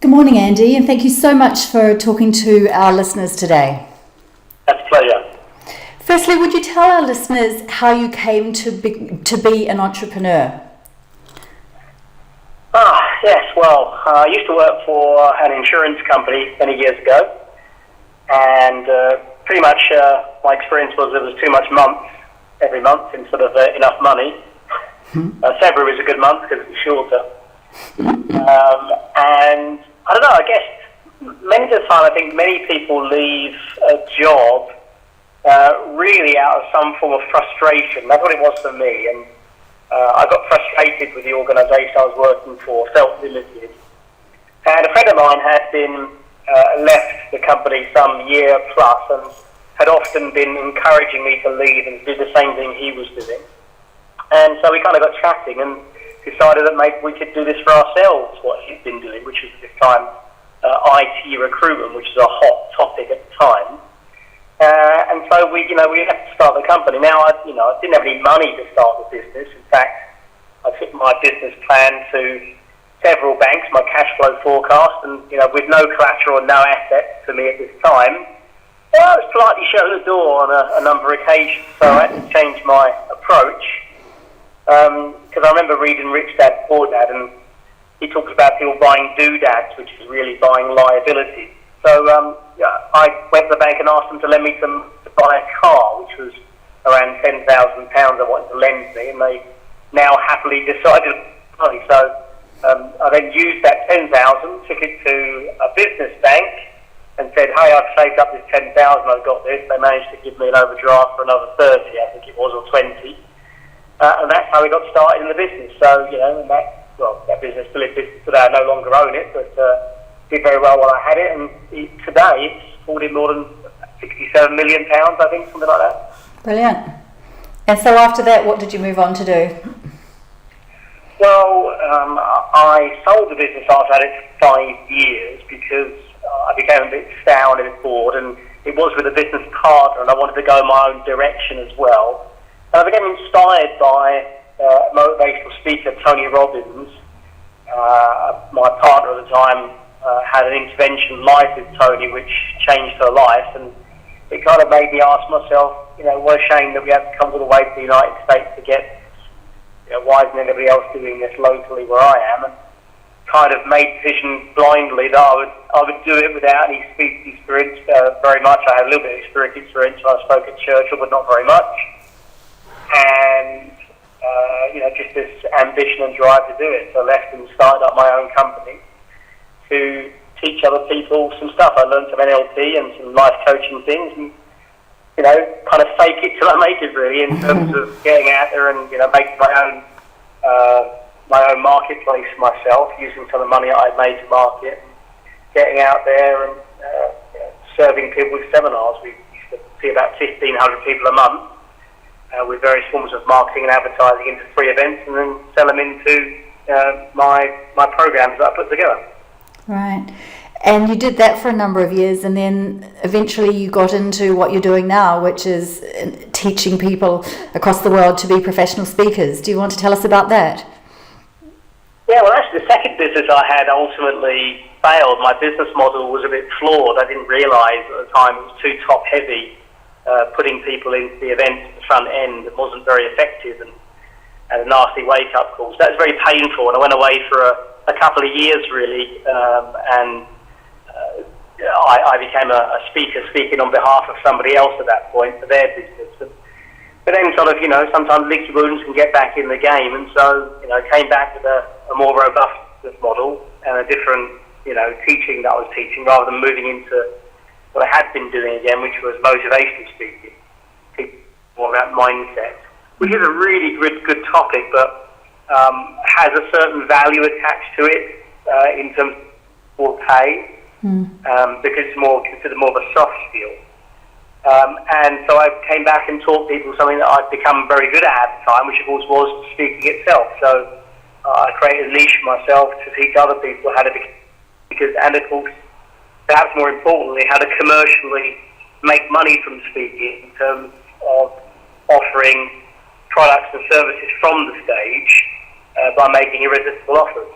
Good morning, Andy, and thank you so much for talking to our listeners today. That's a pleasure. Firstly, would you tell our listeners how you came to be an entrepreneur? Yes, well, I used to work for an insurance company many years ago, and pretty much my experience was there was too much every month instead of enough money. February was a good month because it was shorter. And I don't know, I guess many of the time I think many people leave a job really out of some form of frustration. That's what it was for me. And I got frustrated with the organisation I was working for, felt limited. And a friend of mine had been left the company some year plus and had often been encouraging me to leave and do the same thing he was doing. And so we kind of got chatting and decided that maybe we could do this for ourselves, what he'd been doing, which was at this time IT recruitment, which is a hot topic at the time. And so we had to start the company. Now, I didn't have any money to start the business. In fact, I took my business plan to several banks, my cash flow forecast, and with no collateral and no assets to me at this time, I was politely shut the door on a number of occasions. So I had to change my approach because I remember reading Rich Dad Poor Dad, and he talks about people buying doodads, which is really buying liability. So I went to the bank and asked them to lend me to buy a car, which was around £10,000 I wanted to lend me, and they now happily decided money. So I then used that 10,000, took it to a business bank, and said, "Hey, I've saved up this 10,000. I've got this." They managed to give me an overdraft for another 30, I think it was, or 20, and that's how we got started in the business. So and that business still exists today. I no longer own it, but did very well while I had it, and today it's holding more than £67 million, I think, something like that. Brilliant. And so after that, what did you move on to do? Well, I sold the business after I had it for 5 years because I became a bit stale and a bit bored, and it was with a business partner, and I wanted to go my own direction as well. And I became inspired by motivational speaker Tony Robbins. My partner at the time had an intervention live with Tony, which changed her life, and it kind of made me ask myself, what a shame that we have to come all the way to the United States to get this. Why isn't anybody else doing this locally where I am? And kind of made the decision blindly that I would do it without any speaking experience very much. I had a little bit of experience when I spoke at Churchill, but not very much. And just this ambition and drive to do it. So I left and started up my own company to teach other people some stuff. I learned some NLP and some life coaching things, and kind of fake it till I make it, really, in terms of getting out there and making my own marketplace myself, using some of the money I made to market, and getting out there and serving people with seminars. We used to see about 1,500 people a month with various forms of marketing and advertising into free events, and then sell them into my programs that I put together. Right. And you did that for a number of years, and then eventually you got into what you're doing now, which is teaching people across the world to be professional speakers. Do you want to tell us about that? Yeah, well, actually the second business I had ultimately failed. My business model was a bit flawed. I didn't realise at the time it was too top-heavy, putting people into the events at the front end. It wasn't very effective, and a nasty wake-up call. So that was very painful, and I went away for a couple of years, really, and I became a speaker speaking on behalf of somebody else at that point for their business. But then sort of, sometimes lick your wounds and get back in the game. And so, came back with a more robust business model and a different, teaching that I was teaching, rather than moving into what I had been doing again, which was motivational speaking, more about mindset, which is a really good topic, but has a certain value attached to it in terms of pay. Because it's considered more of a soft skill. And so I came back and taught people something that I'd become very good at the time, which of course was speaking itself. So I created a niche for myself to teach other people how to and of course, perhaps more importantly, how to commercially make money from speaking in terms of offering products and services from the stage by making irresistible offers.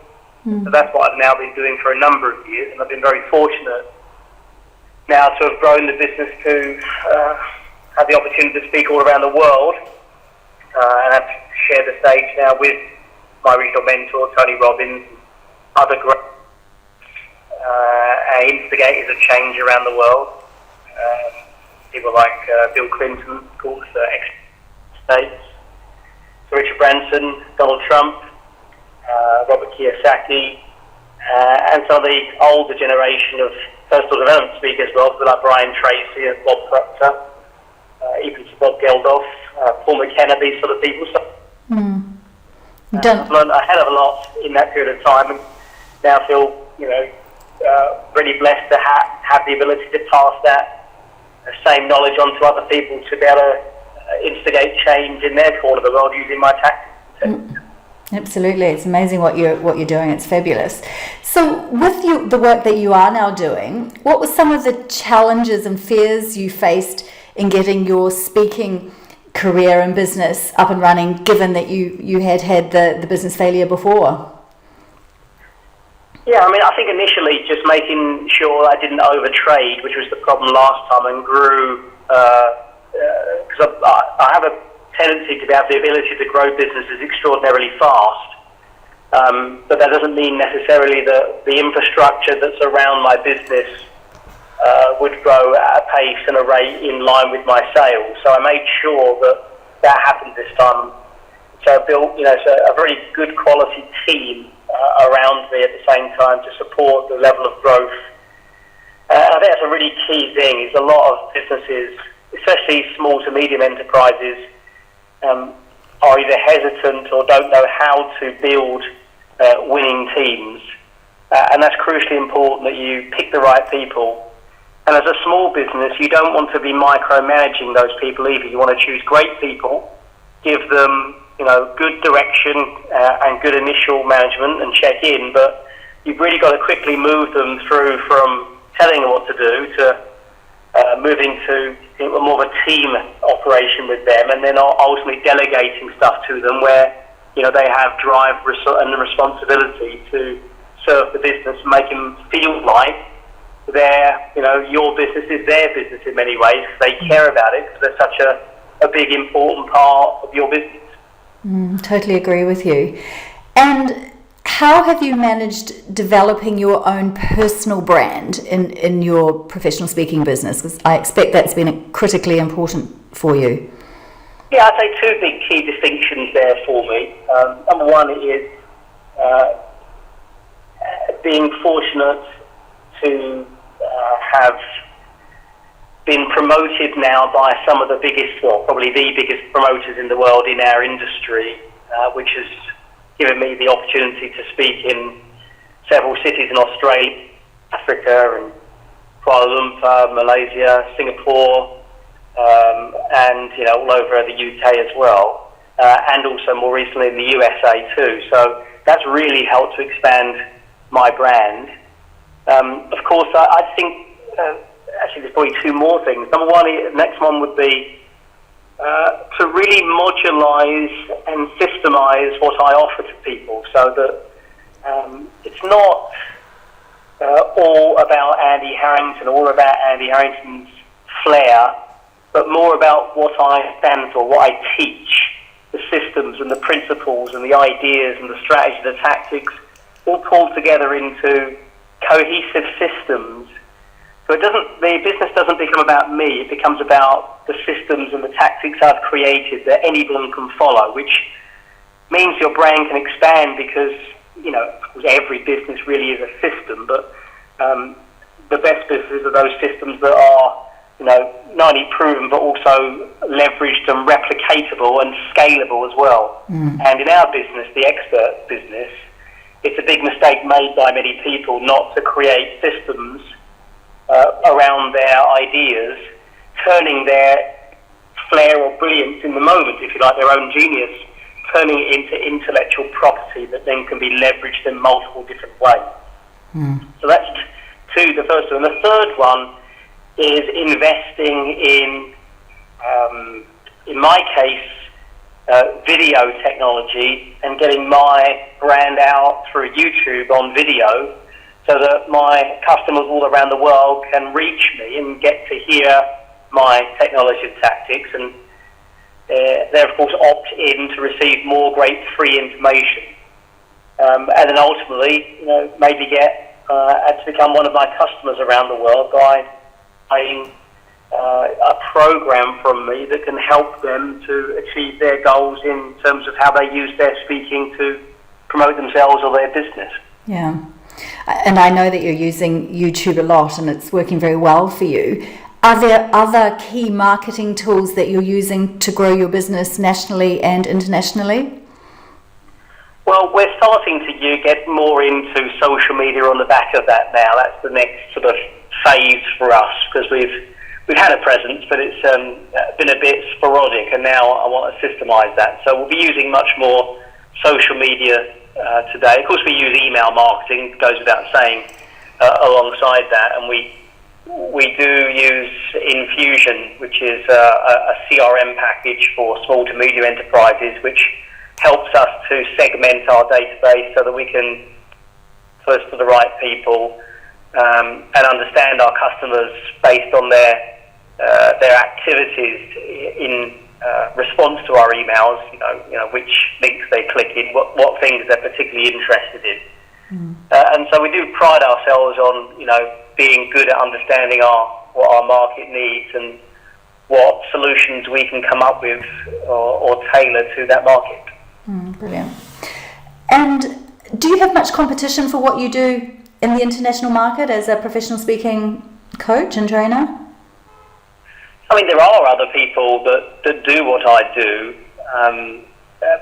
So that's what I've now been doing for a number of years, and I've been very fortunate now to have grown the business to have the opportunity to speak all around the world, and I've shared the stage now with my regional mentor, Tony Robbins, and other great instigators of change around the world. People like Bill Clinton, of course, ex-States, Sir Richard Branson, Donald Trump, Robert Kiyosaki, and some of the older generation of personal development speakers, well, like Brian Tracy and Bob Proctor, even Bob Geldof, Paul McKenna, these sort of people. So I've learned a hell of a lot in that period of time, and now feel, really blessed to have the ability to pass that same knowledge on to other people to be able to instigate change in their corner of the world using my tactics. Absolutely, it's amazing what you're doing. It's fabulous. So, with the work that you are now doing, what were some of the challenges and fears you faced in getting your speaking career and business up and running, given that you had the business failure before? Yeah, I think initially just making sure I didn't overtrade, which was the problem last time, and grew, because I have a tendency to have the ability to grow businesses extraordinarily fast, but that doesn't mean necessarily that the infrastructure that's around my business would grow at a pace and a rate in line with my sales. So I made sure that happened this time. So I built, a very good quality team around me at the same time to support the level of growth. I think that's a really key thing. Is a lot of businesses, especially small to medium enterprises, are either hesitant or don't know how to build winning teams, and that's crucially important that you pick the right people. And as a small business, you don't want to be micromanaging those people either. You want to choose great people, give them good direction and good initial management and check in, but you've really got to quickly move them through from telling them what to do to moving to more of a team operation with them, and then ultimately delegating stuff to them where they have drive and the responsibility to serve the business, make them feel like your business is their business in many ways, because they care about it, because they're such a big important part of your business. Totally agree with you. And how have you managed developing your own personal brand in your professional speaking business? Because I expect that's been critically important for you. Yeah, I'd say two big key distinctions there for me. Number one is being fortunate to have been promoted now by some of the biggest, well, probably the biggest promoters in the world in our industry, which has given me the opportunity to speak in several cities in Australia, Africa, and Kuala Lumpur, Malaysia, Singapore, and all over the UK as well, and also more recently in the USA too. So that's really helped to expand my brand. Of course, I think actually there's probably two more things. Number one, the next one would be to really modulise and systemize what I offer to people, so that it's not all about Andy Harrington, all about Andy Harrington's flair, but more about what I stand for, what I teach, the systems and the principles and the ideas and the strategies, the tactics, all pulled together into cohesive systems. So the business doesn't become about me, it becomes about the systems and the tactics I've created that anyone can follow, which means your brand can expand because, of course every business really is a system, but the best businesses are those systems that are, not only proven but also leveraged and replicatable and scalable as well. And in our business, the expert business, it's a big mistake made by many people not to create systems around their ideas, turning their flair or brilliance in the moment, if you like, their own genius, turning it into intellectual property that then can be leveraged in multiple different ways. So that's the first one. The third one is investing in my case, video technology and getting my brand out through YouTube on video so that my customers all around the world can reach me and get to hear my technology and tactics, and they of course opt in to receive more great free information, and then ultimately, maybe get to become one of my customers around the world by buying a program from me that can help them to achieve their goals in terms of how they use their speaking to promote themselves or their business. Yeah, and I know that you're using YouTube a lot and it's working very well for you. Are there other key marketing tools that you're using to grow your business nationally and internationally? Well, we're starting to get more into social media on the back of that now. That's the next sort of phase for us, because we've had a presence, but it's been a bit sporadic, and now I want to systemize that. So we'll be using much more social media today. Of course, we use email marketing, it goes without saying, alongside that, and we do use Infusion, which is a CRM package for small to medium enterprises, which helps us to segment our database so that we can first to the right people and understand our customers based on their activities in response to our emails. Which links they click in, what things they're particularly interested in. And so we do pride ourselves on, being good at understanding what our market needs and what solutions we can come up with or tailor to that market. Brilliant. And do you have much competition for what you do in the international market as a professional speaking coach and trainer? I mean, there are other people that do what I do,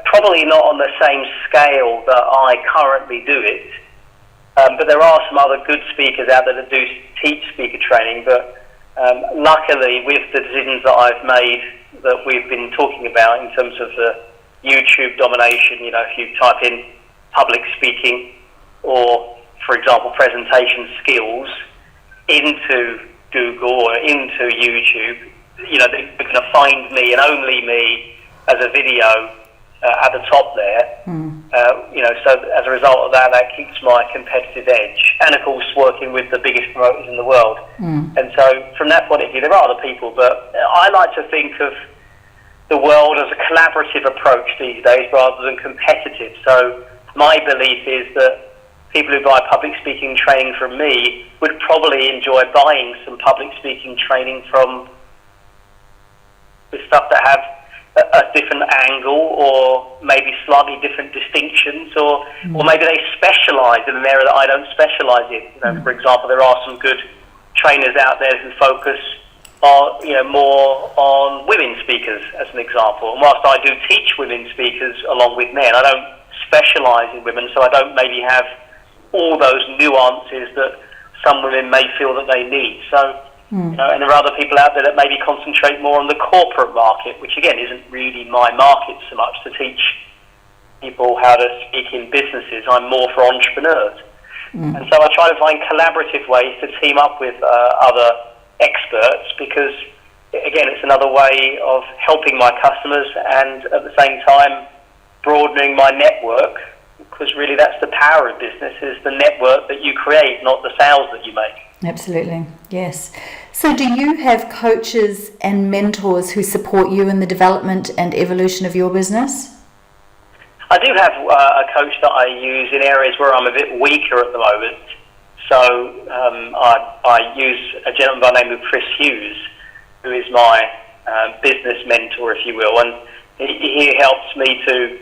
probably not on the same scale that I currently do it, but there are some other good speakers out there that do teach speaker training, but luckily with the decisions that I've made that we've been talking about in terms of the YouTube domination, if you type in public speaking or, for example, presentation skills into Google or into YouTube, they're going to find me and only me as a video at the top there. So as a result of that keeps my competitive edge. And of course, working with the biggest promoters in the world. And so from that point of view, there are other people, but I like to think of the world as a collaborative approach these days rather than competitive. So my belief is that people who buy public speaking training from me would probably enjoy buying some public speaking training from the stuff that have a different angle or maybe slightly different distinctions, or maybe they specialise in an area that I don't specialise in. For example, there are some good trainers out there who focus more on women speakers, as an example. And whilst I do teach women speakers along with men, I don't specialise in women, so I don't maybe have all those nuances that some women may feel that they need. So, and there are other people out there that maybe concentrate more on the corporate market, which again isn't really my market so much to teach people how to speak in businesses. I'm more for entrepreneurs. And so I try to find collaborative ways to team up with other experts, because again it's another way of helping my customers and at the same time broadening my network, because really that's the power of business, is the network that you create, not the sales that you make. Absolutely, yes. So do you have coaches and mentors who support you in the development and evolution of your business? I do have a coach that I use in areas where I'm a bit weaker at the moment. So I use a gentleman by the name of Chris Hughes, who is my business mentor, if you will, and he helps me to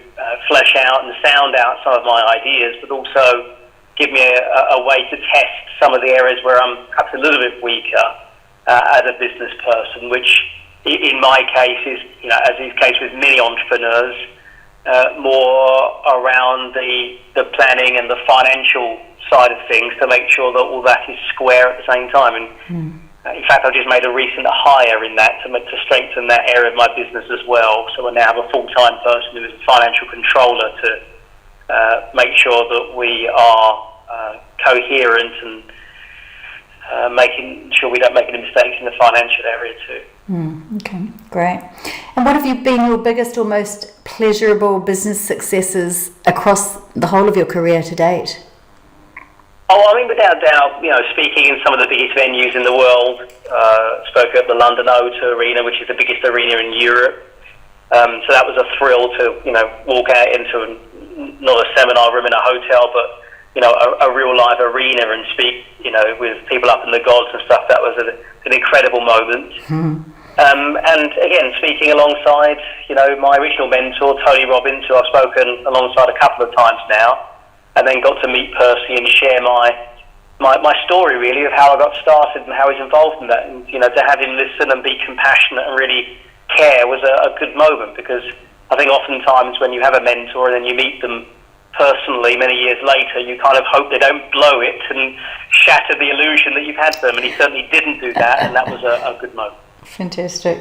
flesh out and sound out some of my ideas, but also give me a way to test some of the areas where I'm perhaps a little bit weaker as a business person, which in my case is, as is the case with many entrepreneurs, more around the planning and the financial side of things to make sure that all that is square at the same time. And in fact, I've just made a recent hire in that to strengthen that area of my business as well. So I now have a full-time person who is a financial controller to make sure that we are coherent and making sure we don't make any mistakes in the financial area too. Okay, great. And what have been your biggest or most pleasurable business successes across the whole of your career to date? Oh, I mean, without doubt, speaking in some of the biggest venues in the world, spoke at the London O2 Arena, which is the biggest arena in Europe. So that was a thrill to, walk out into not a seminar room in a hotel, but, a real live arena and speak, with people up in the gods and stuff. That was an incredible moment. And again, speaking alongside, my original mentor, Tony Robbins, who I've spoken alongside a couple of times now, and then got to meet Percy and share my story really of how I got started and how he's involved in that. And, to have him listen and be compassionate and really care was a good moment, because I think oftentimes when you have a mentor and then you meet them personally many years later, you kind of hope they don't blow it and shatter the illusion that you've had them, and he certainly didn't do that, and that was a good moment. Fantastic.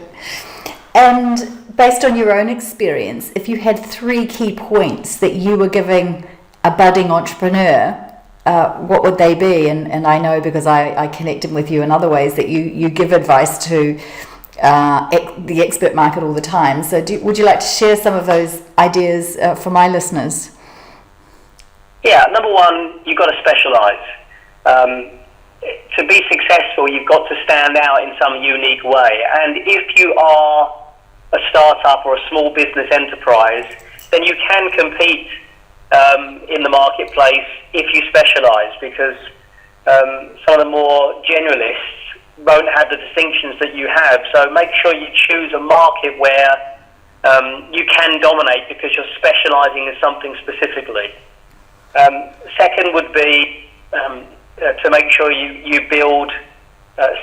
And based on your own experience, if you had 3 key points that you were giving a budding entrepreneur, what would they be? And I know, because I connected with you in other ways, that you give advice to the expert market all the time. So would you like to share some of those ideas for my listeners? Yeah, number one, you've got to specialise. To be successful, you've got to stand out in some unique way. And if you are a startup or a small business enterprise, then you can compete in the marketplace if you specialise, because some of the more generalists won't have the distinctions that you have. So make sure you choose a market where you can dominate, because you're specialising in something specifically. Second would be to make sure you build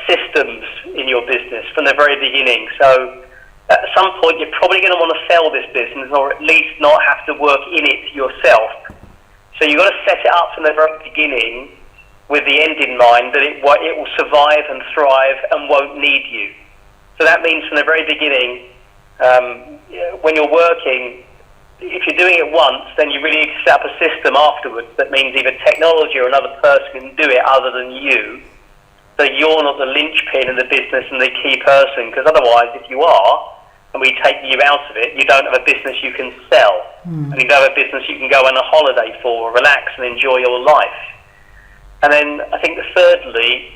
systems in your business from the very beginning. So at some point you're probably going to want to sell this business, or at least not have to work in it yourself. So you've got to set it up from the very beginning with the end in mind, that it will survive and thrive and won't need you. So that means from the very beginning, when you're working, if you're doing it once, then you really need to set up a system afterwards that means either technology or another person can do it other than you, so you're not the linchpin in the business and the key person, because otherwise, if you are, and we take you out of it, you don't have a business you can sell, and you don't have a business you can go on a holiday for, or relax and enjoy your life. And then I think thirdly,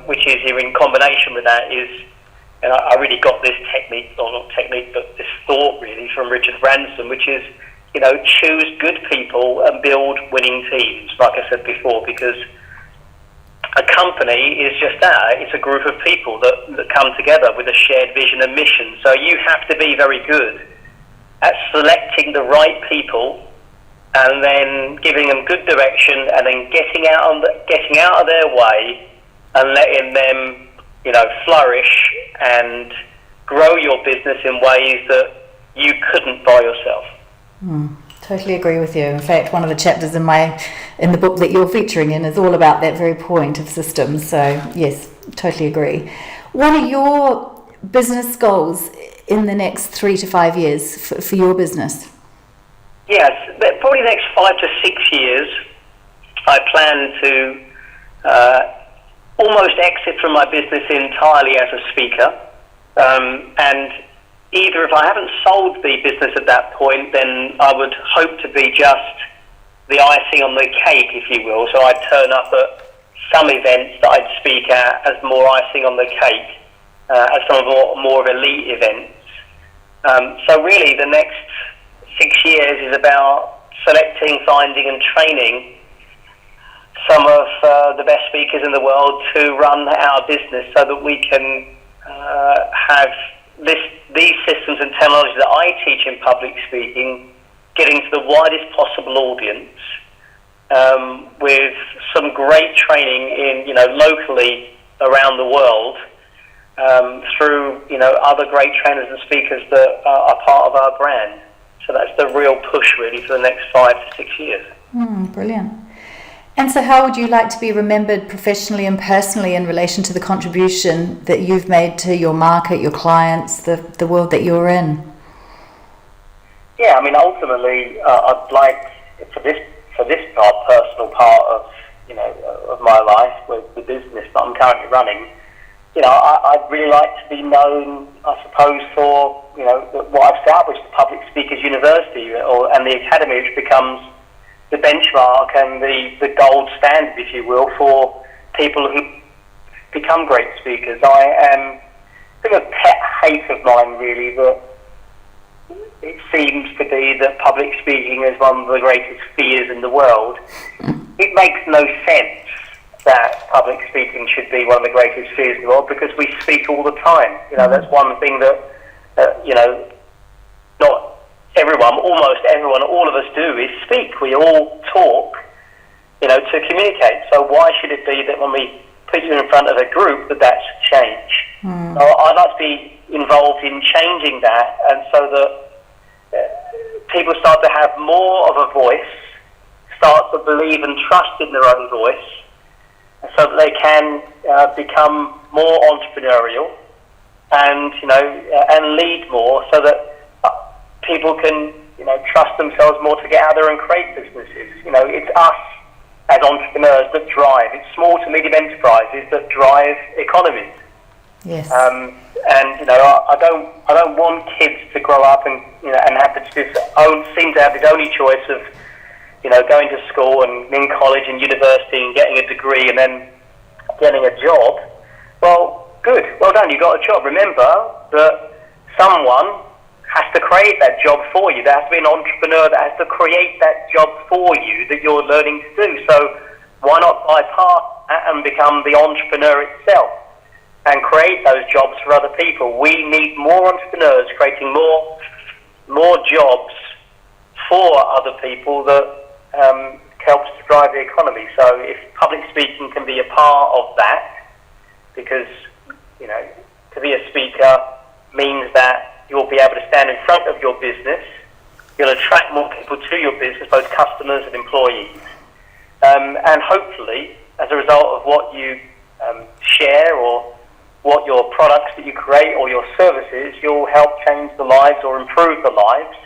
which is here in combination with that, is, and I really got this technique, or not technique, but this thought really from Richard Branson, which is, choose good people and build winning teams, like I said before, because a company is just that. It's a group of people that come together with a shared vision and mission. So you have to be very good at selecting the right people and then giving them good direction, and then getting out of their way and letting them flourish and grow your business in ways that you couldn't by yourself. Totally agree with you. In fact, one of the chapters in the book that you're featuring in is all about that very point of systems. So yes, totally agree. What are your business goals in the next 3 to 5 years for your business? Yes, probably the next 5 to 6 years, I plan to almost exit from my business entirely as a speaker, and either if I haven't sold the business at that point, then I would hope to be just the icing on the cake, if you will. So I'd turn up at some events that I'd speak at as more icing on the cake, as some more of elite events. So really the next 6 years is about selecting, finding and training some of the best speakers in the world to run our business, so that we can have these systems and technology that I teach in public speaking getting to the widest possible audience, with some great training in locally around the world, through other great trainers and speakers that are part of our brand. So that's the real push really for the next 5 to 6 years. Brilliant. And so how would you like to be remembered professionally and personally in relation to the contribution that you've made to your market, your clients, the world that you're in? Yeah, I mean, ultimately, I'd like, for this personal part of of my life with the business that I'm currently running, I'd really like to be known, I suppose, for, what I've established, the Public Speakers University and the Academy, which becomes the benchmark and the gold standard, if you will, for people who become great speakers. I think a pet hate of mine, really, that it seems to be that public speaking is one of the greatest fears in the world. It makes no sense that public speaking should be one of the greatest fears in the world, because we speak all the time. That's one thing that, not everyone, almost everyone, all of us do is speak. We all talk, to communicate. So why should it be that when we put you in front of a group that's change? So I'd like to be involved in changing that, and so that people start to have more of a voice, start to believe and trust in their own voice, so that they can become more entrepreneurial and and lead more, so that people can trust themselves more to get out there and create businesses. It's us as entrepreneurs that drive. It's small to medium enterprises that drive economies. Yes. I don't want kids to grow up and have seem to have this only choice of going to school and in college and university and getting a degree and then getting a job. Well, good. Well done. You got a job. Remember that someone has to create that job for you. There has to be an entrepreneur that has to create that job for you that you're learning to do. So why not bypass that and become the entrepreneur itself and create those jobs for other people? We need more entrepreneurs creating more jobs for other people that helps to drive the economy. So if public speaking can be a part of that, because to be a speaker means that you'll be able to stand in front of your business, you'll attract more people to your business, both customers and employees, and hopefully as a result of what you share or what your products that you create or your services, you'll help change the lives or improve the lives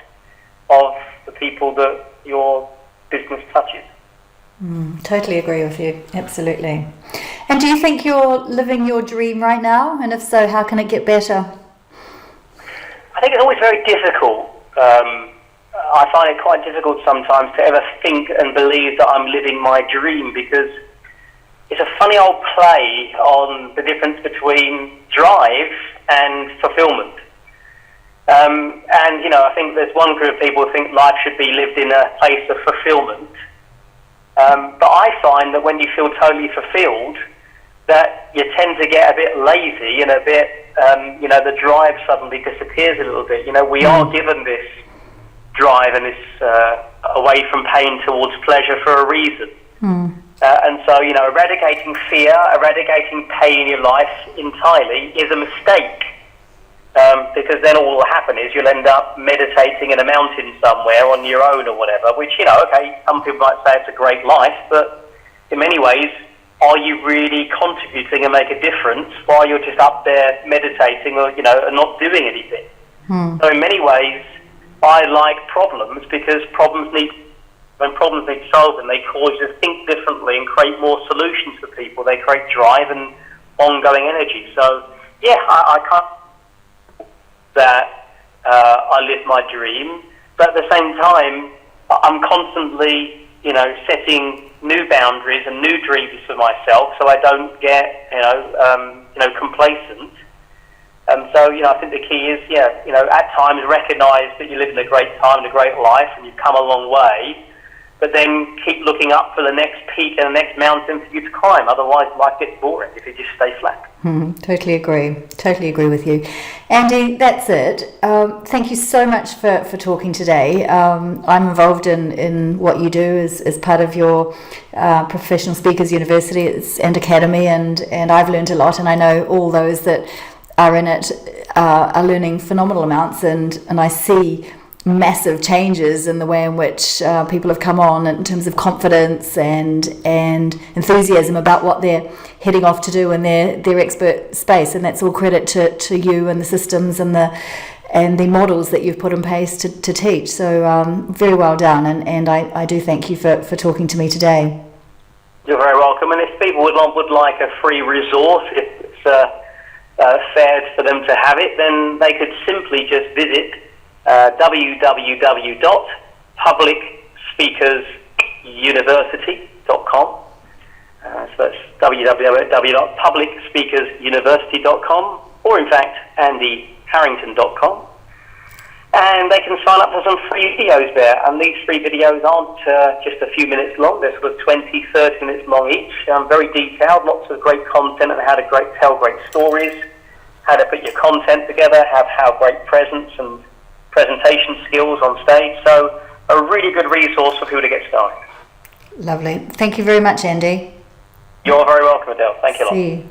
of the people that your business touches. Totally agree with you, absolutely. And do you think you're living your dream right now? And if so, how can it get better? I think it's always very difficult. I find it quite difficult sometimes to ever think and believe that I'm living my dream, because it's a funny old play on the difference between drive and fulfillment. I think there's one group of people who think life should be lived in a place of fulfillment. But I find that when you feel totally fulfilled, that you tend to get a bit lazy and a bit, the drive suddenly disappears a little bit. We are given this drive and this away from pain towards pleasure for a reason. And so, eradicating fear, eradicating pain in your life entirely is a mistake. Because then all will happen is you'll end up meditating in a mountain somewhere on your own or whatever, which, okay, some people might say it's a great life, but in many ways, are you really contributing and make a difference while you're just up there meditating or, and not doing anything? So in many ways, I like problems, because when problems need solving, they cause you to think differently and create more solutions for people. They create drive and ongoing energy. So, yeah, I can't that I live my dream, but at the same time, I'm constantly, setting new boundaries and new dreams for myself, so I don't get, complacent. So, I think the key is, at times recognise that you live in a great time and a great life, and you've come a long way, but then keep looking up for the next peak and the next mountain for you to climb. Otherwise, life gets boring if you just stay flat. Totally agree with you. Andy, that's it. Thank you so much for talking today. I'm involved in what you do as part of your Professional Speakers University and Academy, and I've learned a lot, and I know all those that are in it are learning phenomenal amounts, and I see massive changes in the way in which people have come on in terms of confidence and enthusiasm about what they're heading off to do in their expert space, and that's all credit to you and the systems and the models that you've put in place to teach. So very well done, and I do thank you for talking to me today. You're very welcome. And if people would like a free resource, if it's fair for them to have it, then they could simply just visit www.publicspeakersuniversity.com. So that's www.publicspeakersuniversity.com, or in fact, andyharrington.com. And they can sign up for some free videos there. And these free videos aren't just a few minutes long. They're sort of 20, 30 minutes long each. Very detailed, lots of great content on how to tell great stories, how to put your content together, have great presence and presentation skills on stage. So a really good resource for people to get started. Lovely. Thank you very much, Andy. You're very welcome, Adèle. Thank you a lot. See you.